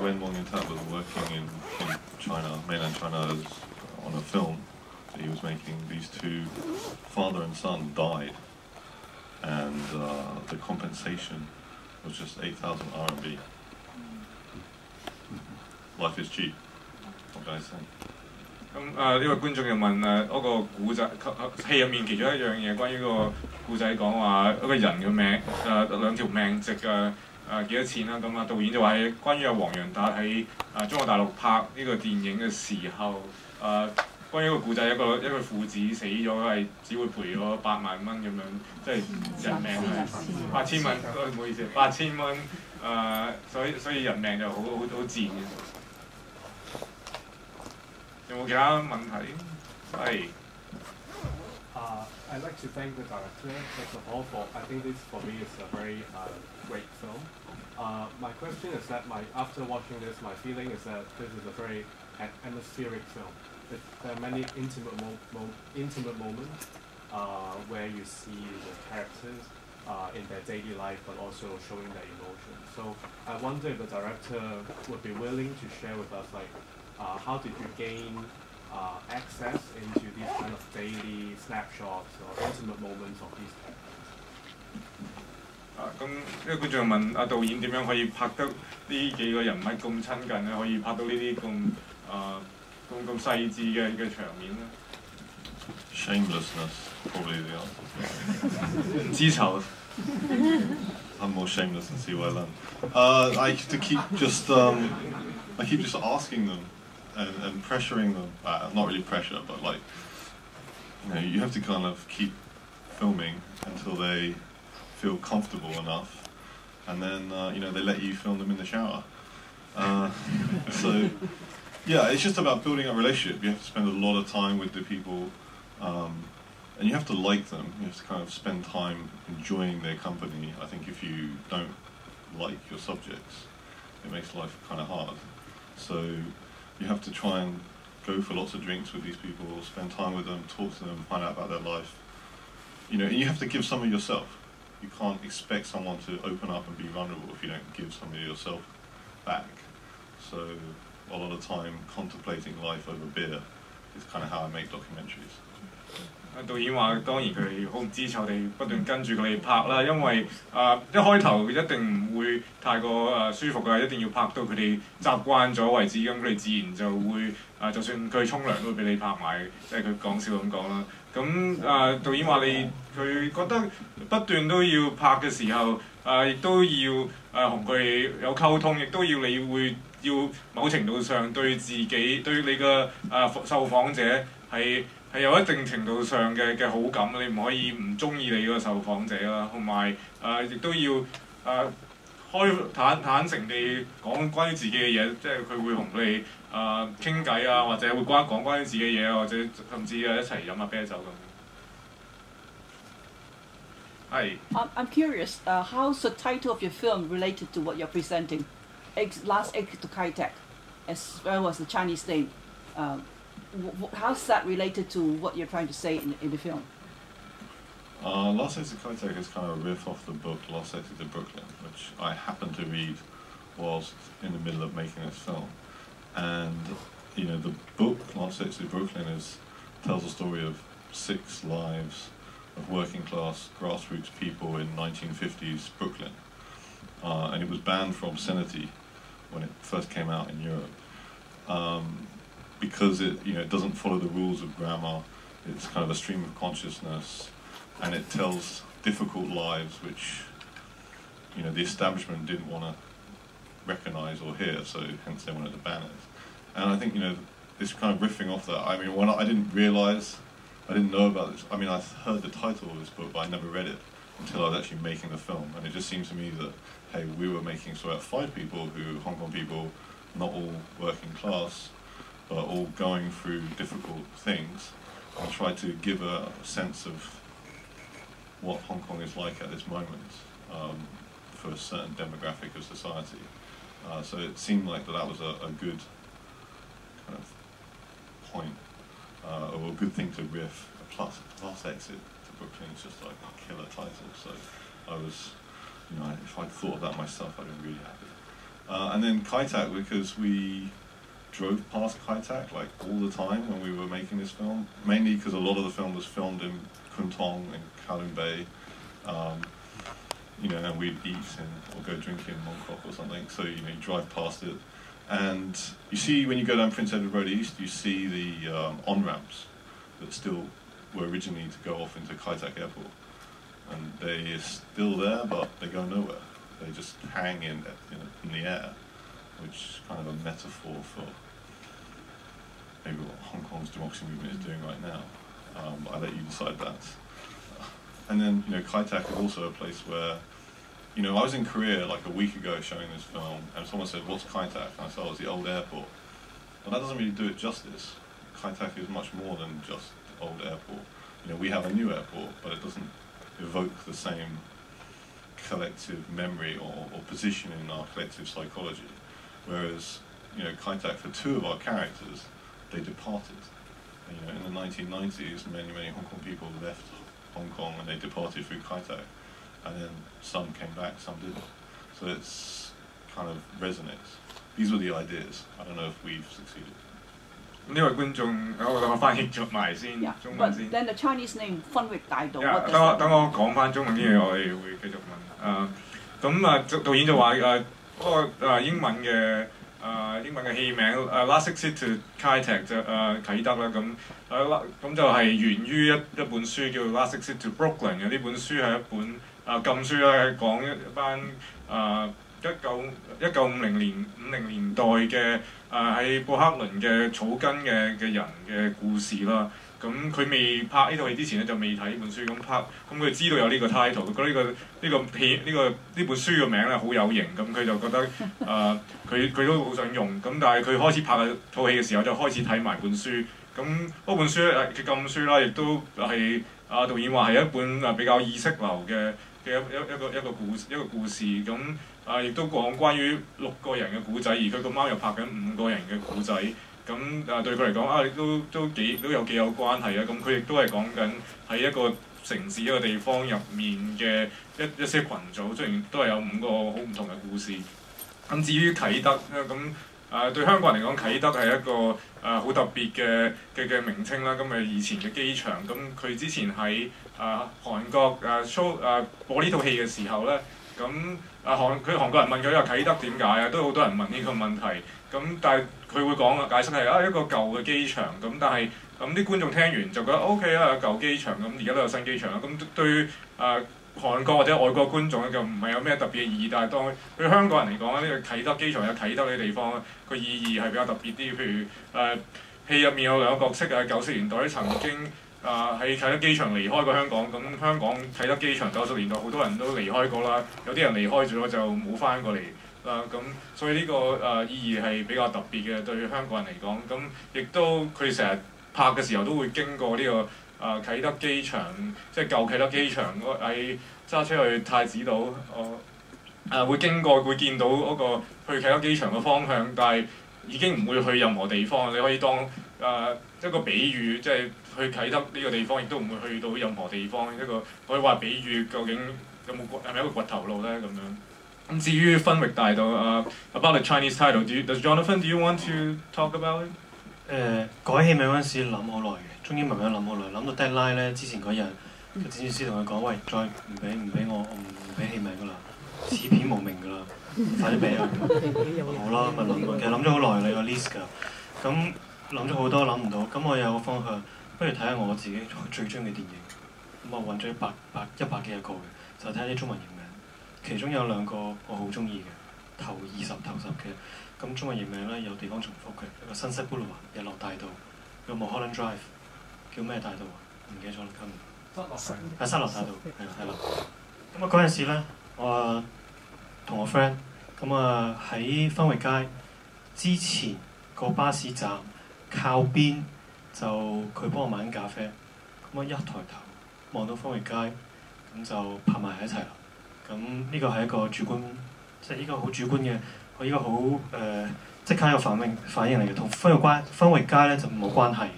when Wong Yun-tat was working in China, mainland China, on a film that he was making, these two, father and son, died, and the compensation was just 8,000 RMB. Life is cheap. What can I say? 咁呢位觀眾又問嗰個古仔戲入面其中一樣嘢，關於個古仔講話一個人嘅命兩條命值幾多錢啦？咁導演就話係關於黃洋達喺中國大陸拍呢個電影嘅時候，關於一個古仔一個父子死咗係只會賠咗8萬蚊咁樣，即係人命係8000蚊，唔好意思，8000蚊所以人命就好賤嘅。有冇其他問題？係。I'd like to thank the director first of all for I think this for me is a very great film. My question is that after watching this, my feeling is that this is a very atmospheric film. There are many intimate moments where you see the characters in their daily life, but also showing their emotions. So I wonder if the director would be willing to share with us, like, how did you gain access into these kind of daily snapshots or intimate moments of these characters? 咁呢個觀眾問導演點樣可以拍得呢幾個人物咁親近咧？可以拍到呢啲咁細緻嘅場面咧 ？Shamelessness, probably the answer. 知醜。I'm more shameless than Siwai Lan. I keep just asking them and pressuring them. Not really pressure, but like, you have to kind of keep filming until they feel comfortable enough, and then they let you film them in the shower. So yeah, it's just about building a relationship. You have to spend a lot of time with the people, and you have to like them. You have to kind of spend time enjoying their company. I think if you don't like your subjects, it makes life kind of hard. So you have to try and go for lots of drinks with these people, spend time with them, talk to them, find out about their life. And you have to give some of yourself. You can't expect someone to open up and be vulnerable if you don't give some of yourself back. So a lot of time contemplating life over beer is kind of how I make documentaries. 導演話：當然佢哋好唔知醜地不斷跟住佢哋拍啦，因為一開頭一定唔會太過舒服㗎，一定要拍到佢哋習慣咗為止，咁佢哋自然就會就算佢沖涼都會俾你拍埋，即係佢講笑咁講啦。咁導演話佢覺得不斷都要拍嘅時候，亦都要同佢哋有溝通，亦都要某程度上對自己對你嘅受訪者係有一定程度上嘅好感，你唔可以唔中意你個受訪者啦，同埋亦都要坦誠地講關於自己嘅嘢，即係佢會同佢哋傾偈啊，或者會講關於自己嘅嘢啊，或者甚至一齊飲下啤酒咁。係。I'm curious, how's the title of your film related to what you're presenting? Last Egg to Kai Tak, as well as the Chinese name. How's that related to what you're trying to say in the film? Last Exit to Kai Tak is kind of a riff off the book Last Exit to Brooklyn, which I happened to read whilst in the middle of making this film. And the book Last Exit to Brooklyn tells the story of 6 lives of working class grassroots people in 1950s Brooklyn. And it was banned for obscenity when it first came out in Europe. Because it doesn't follow the rules of grammar, it's kind of a stream of consciousness, and it tells difficult lives which the establishment didn't want to recognise or hear, so hence they wanted to ban it. And I think this kind of riffing off that. I mean, I didn't know about this. I mean, I heard the title of this book, but I never read it until I was actually making the film, and it just seemed to me that hey, we were making so 5 people Hong Kong people, not all working class, but all going through difficult things, and try to give a sense of what Hong Kong is like at this moment for a certain demographic of society. So it seemed like that was a good kind of point, or a good thing to riff. Plus Exit to Brooklyn is just like a killer title. So I was, if I'd thought of that myself, I'd been really happy. And then Kai Tak, because we drove past Kai Tak like all the time when we were making this film, mainly because a lot of the film was filmed in Kwun Tong and Kowloon Bay, you know, and we'd eat or go drink in Mongkok or something, so you know, you drive past it. And you see, when you go down Prince Edward Road East, you see the on-ramps that still were originally to go off into Kai Tak Airport. And they're still there, but they go nowhere. They just hang in the air, which is kind of a metaphor for maybe what Hong Kong's democracy movement is doing right now. I'll let you decide that. And then, you know, Kai Tak is also a place where, you know, I was in Korea like a week ago showing this film, and someone said, "What's Kai Tak?" And I said, "Oh, it's the old airport." And that doesn't really do it justice. Kai Tak is much more than just the old airport. You know, we have a new airport, but it doesn't evoke the same collective memory or position in our collective psychology. Whereas, you know, Kai Tak, for two of our characters, they departed. And, you know, in the 1990s, many Hong Kong people left Hong Kong and they departed through Kai Tak. And then some came back, some didn't. So it's kind of resonates. These were the ideas. I don't know if we've succeeded. 呢位觀眾，我翻譯咗埋先，中文先。Then the Chinese name 分域大道。等我講翻中文啲嘢，我哋會繼續問。咁導演就話嗰個英文嘅戲名Last Exit to Kai Tak 就啟德啦，咁就係源於一本書叫 Last Exit to Brooklyn 嘅。呢本書係一本禁書啦，係講一班1950年代嘅喺布克倫嘅草根嘅人嘅故事啦。咁佢未拍呢套戲之前咧就未睇呢本書，咁佢知道有呢個 title， 佢覺得呢本書嘅名咧好有型，咁佢就覺得佢都好想用，咁但係佢開始拍套戲嘅時候就開始睇埋本書，咁嗰本書嘅禁書啦，亦都係導演話係一本比較意識流嘅一個故事，咁亦都講關於6個人嘅故仔，而佢咁啱又拍緊5個人嘅故仔。咁對佢嚟講都有幾有關係啊！咁佢亦都係講緊喺一個城市一個地方入面嘅一些群組，雖然都係有5個好唔同嘅故事。咁至於啟德咁對香港人嚟講，啟德係一個好特別嘅名稱啦。咁以前嘅機場，咁佢之前喺韓國播呢套戲嘅時候咧，咁韓國人問佢話啟德點解啊？都好多人問呢個問題。咁但係佢會講解釋係一個舊嘅機場，咁但係啲觀眾聽完就覺得 OK 啦，舊機場咁而家都有新機場啦。咁對韓國或者外國觀眾咧就唔係有咩特別嘅意義，但係當對香港人嚟講咧，呢個啟德機場有啟德呢啲地方咧，個意義係比較特別啲。譬如戲入面有2個角色喺90年代曾經喺啟德機場離開過香港，咁香港啟德機場90年代好多人都離開過啦，有啲人離開咗就冇翻過嚟。咁所以呢個意義係比較特別嘅對香港人嚟講，咁亦都佢成日拍嘅時候都會經過呢個啟德機場，即係舊啟德機場喺揸車去太子島，會經過會見到嗰個去啟德機場嘅方向，但係已經唔會去任何地方。你可以當一個比喻，即係去啟德呢個地方亦都唔會去到任何地方。一個可以話比喻，究竟係咪一個掘頭路咧咁樣？咁至於分域大道about the Chinese title，does Jonathan do you want to talk about it？ 改戲名嗰陣時諗好耐嘅，中英文名諗好耐，諗到 deadline 咧之前嗰日，個剪接師同佢講：喂，再唔俾我唔俾戲名㗎啦，此片無名㗎啦，快啲俾啊！好啦，咪諗，其實諗咗好耐你個 list 㗎，咁諗咗好多諗唔到，咁我有個方向，不如睇下我自己最中意嘅電影，咁我揾咗100幾個嘅，就睇下啲中文譯名。其中有2個我好中意嘅，頭10嘅，咁中文譯名咧有地方重複嘅，一個 30sep 日落大道，一個 Mulholland Drive， 叫咩大道啊？唔記得咗啦，今日失落大道，係啦。咁嗰陣時咧，我同我 friend，咁喺分域街之前個巴士站靠邊就佢幫我買緊咖啡，咁一抬頭望到分域街，咁就拍埋喺一齊啦。咁呢個係一個主觀，即係呢個好主觀嘅，我呢個好即刻有反應嚟嘅，同分域街咧就冇關係嘅。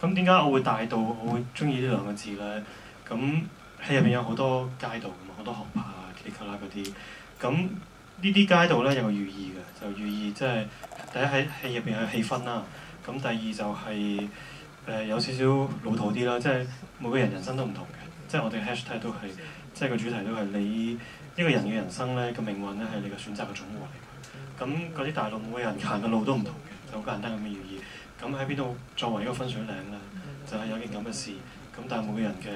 咁點解我會大道，我會中意呢2個字咧？咁戲入邊有好多街道㗎嘛，好多學霸啊、噼里卡啦嗰啲。咁呢啲街道咧有個寓意嘅，就寓意即係第一喺戲入邊係氣氛啦，咁第二就係、有少少老土啲啦，即係每個人人生都唔同嘅，即係我哋 hashtag 都係，即係個主題都係你一個人嘅人生咧個命運咧係你嘅選擇嘅總和嚟嘅。咁嗰啲大路每個人行嘅路都唔同嘅，就好簡單咁嘅寓意。咁喺邊度作為一個分水嶺咧，就係有件咁嘅事。咁但係每個人嘅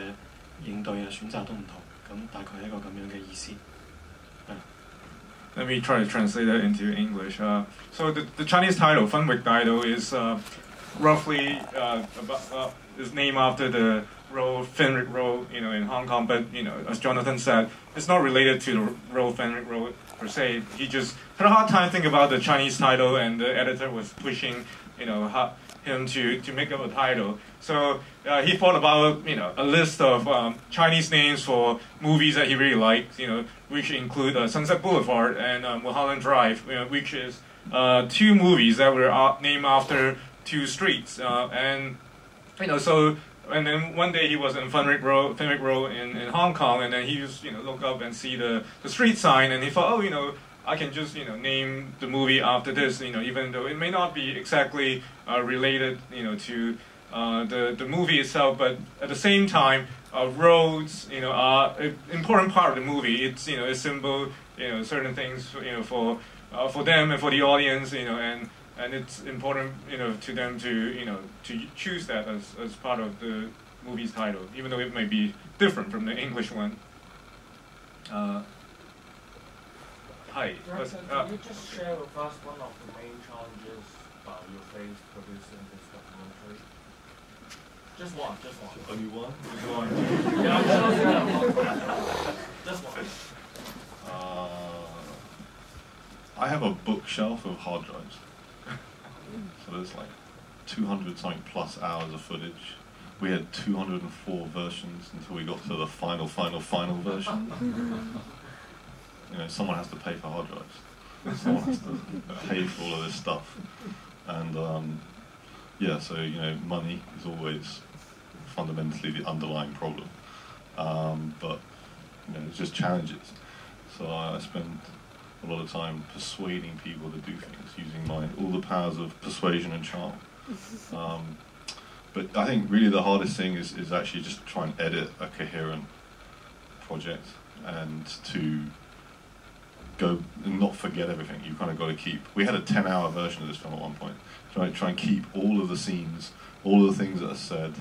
應對啊選擇都唔同，咁大概係一個咁樣嘅意思。Let me try to translate that into English. So the Chinese title, 分域大道, is roughly is named after the road, Fenwick Road, in Hong Kong. But as Jonathan said, it's not related to the road, Fenwick Road per se. He just had a hard time thinking about the Chinese title, and the editor was pushing, him to make up a title. So he thought about a list of Chinese names for movies that he really liked, which include Sunset Boulevard and Mulholland Drive, which is two movies that were named after two streets. And then one day he was in Fenwick Road in Hong Kong, and then he just look up and see the street sign, and he thought, I can just name the movie after this, even though it may not be exactly related to the movie itself, but at the same time, roads are an important part of the movie. It's a symbol, certain things for them and for the audience, and it's important to them to choose that as part of the movie's title, even though it may be different from the English one. Hi. Can you just share with us one of the main challenges you face producing this documentary? Just one. Only one? Just one. I have a bookshelf of hard drives. So there's like 200 something plus hours of footage. We had 204 versions until we got to the final version. Someone has to pay for hard drives. Someone has to pay for all of this stuff. And so money is always fundamentally the underlying problem. But it's just challenges. So I spend a lot of time persuading people to do things using all the powers of persuasion and charm. But I think really the hardest thing is actually just to try and edit a coherent project and to go and not forget everything. You kind of got to keep. We had a 10-hour version of this film at one point. Try and keep all of the scenes, all of the things that are said,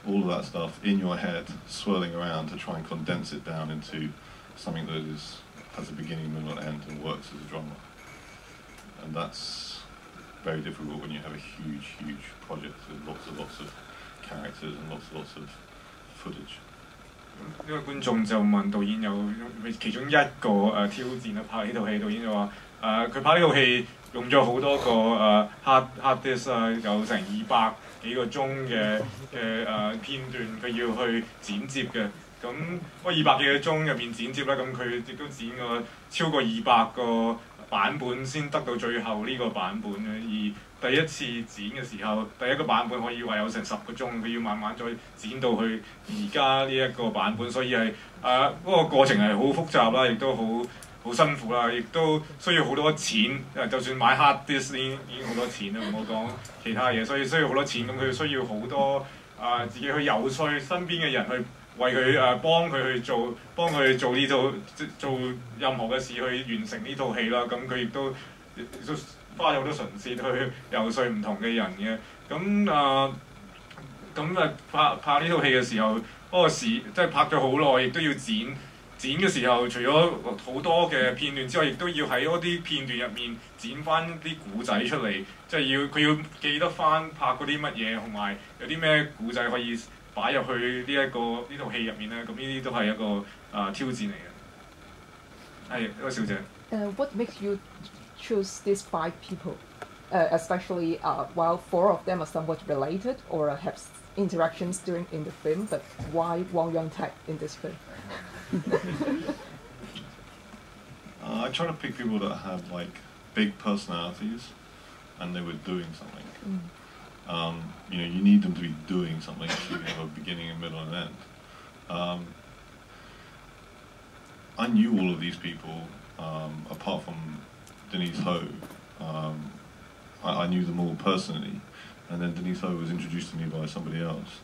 all of that stuff in your head, swirling around to try and condense it down into something that has a beginning, middle, and end and works as a drama. And that's very difficult when you have a huge project with lots of characters and lots of footage. 呢個觀眾就問導演有其中一個挑戰拍呢套戲，導演就話佢拍呢套戲用咗好多個hard disk 有成200幾個鐘嘅片段，佢要去剪接嘅。咁嗰200幾個鐘入面剪接咧，咁佢亦都剪過超過200個版本先得到最後呢個版本嘅。而第一次剪嘅時候，第一個版本可以話有成10個鐘，佢要慢慢再剪到去而家呢一個版本，所以係嗰個過程係好複雜啦，亦都好辛苦啦，亦都需要好多錢。就算買 hard disk 已經好多錢啦，唔好講其他嘢，所以需要好多錢。咁佢需要好多自己去游說身邊嘅人去為佢幫佢去做呢套做任何嘅事去完成呢套戲啦。咁佢亦都花咗好多唇舌去游說唔同嘅人嘅。咁拍呢套戲嘅時候，嗰個即係拍咗好耐，亦都要剪嘅時候，除咗好多嘅片段之外，亦都要喺嗰啲片段入面剪翻啲古仔出嚟，即係佢要記得翻拍嗰啲乜嘢，同埋有啲咩古仔可以擺入去呢套戲入面咧。咁呢啲都係一個挑戰嚟嘅。係一個小姐。What makes you choose these 5 people, especially while 4 of them are somewhat related or have interactions in the film, but why Wang Yongtai in this film? I try to pick people that have big personalities and they were doing something. You need them to be doing something so you have a beginning, a middle, and an end. I knew all of these people apart from Denise Ho, I knew them all personally, and then Denise Ho was introduced to me by somebody else.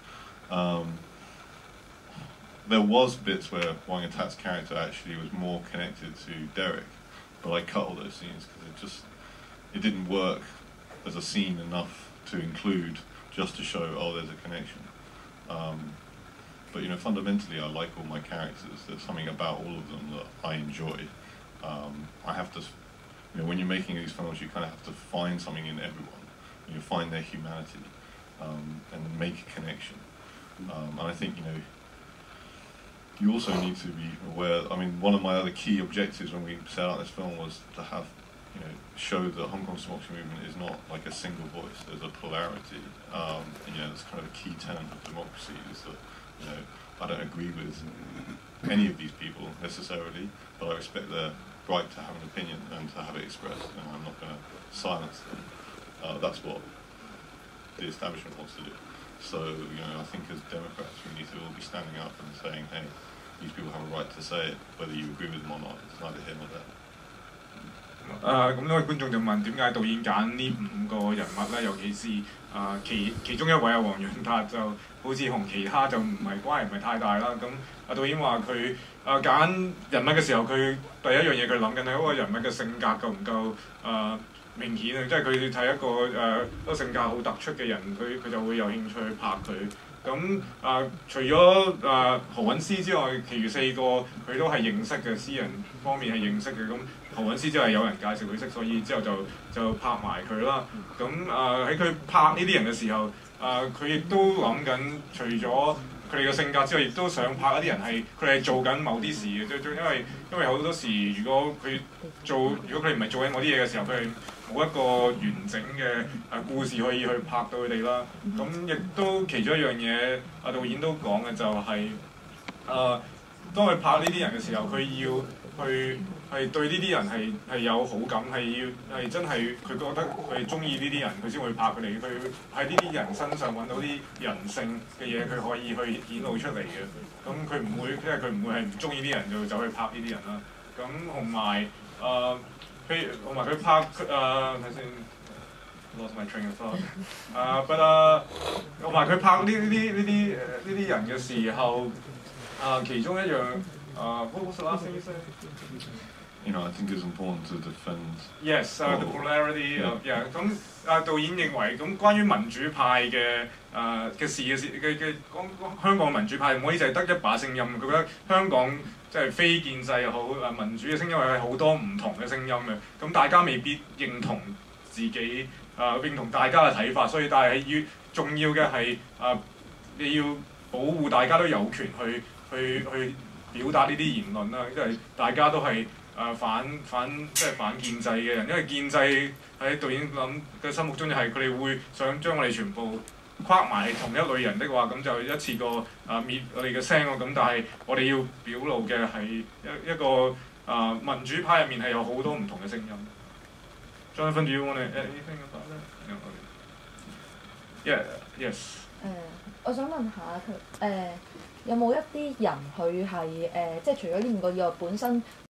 There was bits where Wang Yatat's character actually was more connected to Derek, but I cut all those scenes because it didn't work as a scene enough to include just to show, oh, there's a connection. But fundamentally, I like all my characters. There's something about all of them that I enjoy. I have to, when you're making these films, you kind of have to find something in everyone. You find their humanity and make a connection. And I think you also need to be aware. I mean, one of my other key objectives when we set out this film was to have, show that Hong Kong's democracy movement is not like a single voice. There's a polarity. It's kind of a key tenet of democracy is that, I don't agree with any of these people necessarily, but I respect their right to have an opinion and to have it expressed, and I'm not going to silence them. That's what the establishment wants to do. So, I think as Democrats, we need to all be standing up and saying, hey, these people have a right to say it, whether you agree with them or not. It's neither here nor there. 咁多位觀眾就問點解導演揀呢5個人物咧？尤其是其中一位黃洋達就好似同其他就關係唔係太大啦。咁導演話佢揀人物嘅時候，佢第一樣嘢佢諗緊係嗰個人物嘅性格夠唔夠明顯啊！即係佢睇一個性格好突出嘅人，佢就會有興趣去拍佢。咁除咗何韻詩之外，其餘4個佢都係認識嘅，私人方面係認識嘅。咁何韻詩只係有人介紹佢識，所以之後就拍埋佢啦。咁喺佢拍呢啲人嘅時候，佢亦都諗緊，除咗佢哋嘅性格之外，亦都想拍一啲人係佢哋係做緊某啲事嘅，因為好多時如果佢哋唔係做緊某啲嘢嘅時候，佢係冇一個完整嘅故事可以去拍到佢哋啦。咁亦都其中一樣嘢，導演都講嘅就係當佢拍呢啲人嘅時候，佢要係對呢啲人係有好感，係真係佢覺得佢係中意呢啲人，佢先會拍佢哋。佢喺呢啲人身上揾到啲人性嘅嘢，佢可以去顯露出嚟嘅。咁佢唔會，因為佢唔會係唔中意啲人就走去拍呢啲人啦。咁同埋佢拍睇先 ，lost my train of thought。同埋佢拍呢啲人嘅時候，其中一樣what was the last thing you said? I think it's important to defend. Yes, the polarity of yeah. 咁導演認為咁關於民主派嘅講香港民主派唔可以就係得一把聲音。佢覺得香港即係非建制又好民主嘅聲音係好多唔同嘅聲音嘅。咁大家未必認同自己認同大家嘅睇法，所以但係重要嘅係你要保護大家都有權去表達呢啲言論啦，因為大家都係反建制嘅人，因為建制喺導演嘅心目中就係佢哋會想將我哋全部框埋係同一類人的話，咁就一次過滅我哋嘅聲咯。咁但係我哋要表露嘅係一個民主派入面係有好多唔同嘅聲音。Jonathan, do you want to add anything about that? No. Yeah. Yes. 我想問下佢有冇一啲人佢係即係除咗呢5個以外，本身